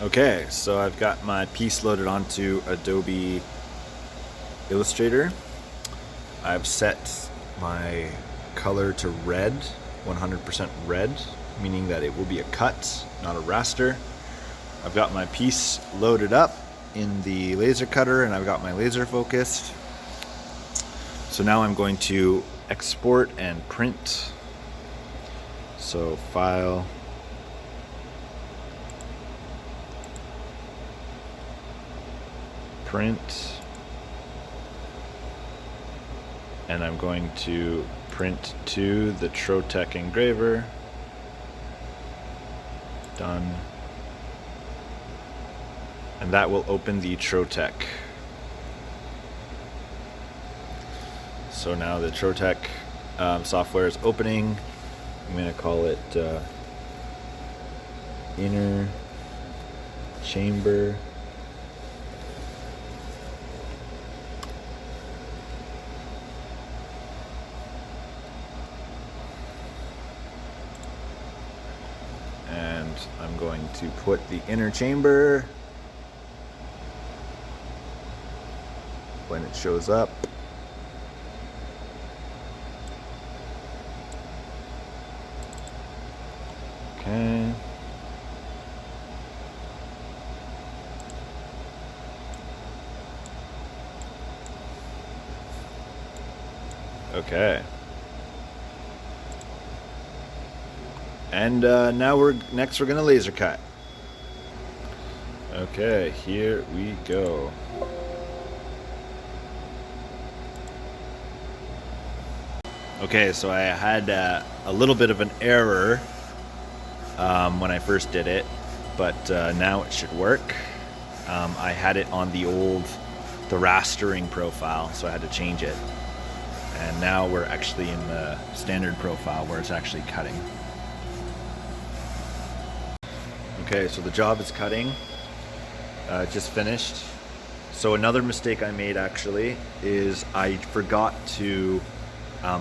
Okay, so I've got my piece loaded onto Adobe Illustrator. I've set my color to red, 100% red, meaning that it will be a cut, not a raster. I've got my piece loaded up in the laser cutter and I've got my laser focused. So now I'm going to export and print. So file, print, and I'm going to print to the Trotec engraver. Done. And that will open the Trotec. So now the Trotec software is opening. I'm going to call it inner chamber. And I'm going to put the inner chamber when it shows up. Okay. Okay. And now we're gonna laser cut. Okay, here we go. Okay, so I had a little bit of an error when I first did it, but now it should work. I had it on the rastering profile, so I had to change it. And now we're actually in the standard profile where it's actually cutting. Okay, so the job is cutting. Just finished. So another mistake I made actually is I forgot to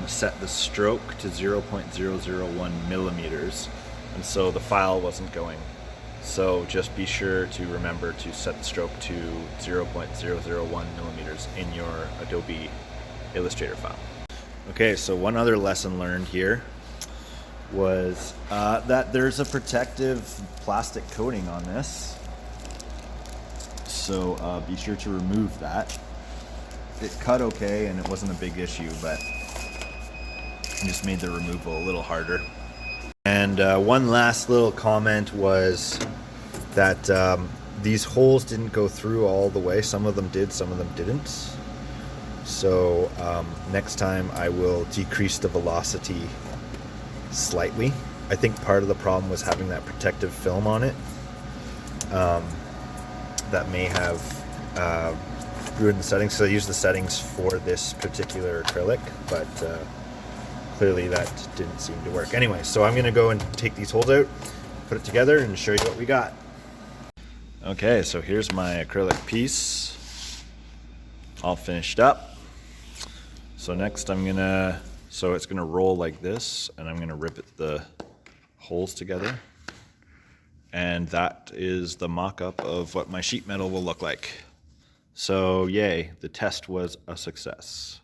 set the stroke to 0.001 millimeters, and so the file wasn't going. So just be sure to remember to set the stroke to 0.001 millimeters in your Adobe Illustrator file. Okay, so one other lesson learned here was that there's a protective plastic coating on this. So be sure to remove that. It cut okay and it wasn't a big issue, but it just made the removal a little harder. And one last little comment was that these holes didn't go through all the way. Some of them did, some of them didn't. So next time I will decrease the velocity slightly. I think part of the problem was having that protective film on it. That may have ruined the settings. So I used the settings for this particular acrylic, but clearly that didn't seem to work. Anyway, so I'm gonna go and take these holes out, put it together, and show you what we got. Okay, so here's my acrylic piece, all finished up. So next so it's gonna roll like this, and I'm gonna rip the holes together. And that is the mock-up of what my sheet metal will look like. So yay, the test was a success.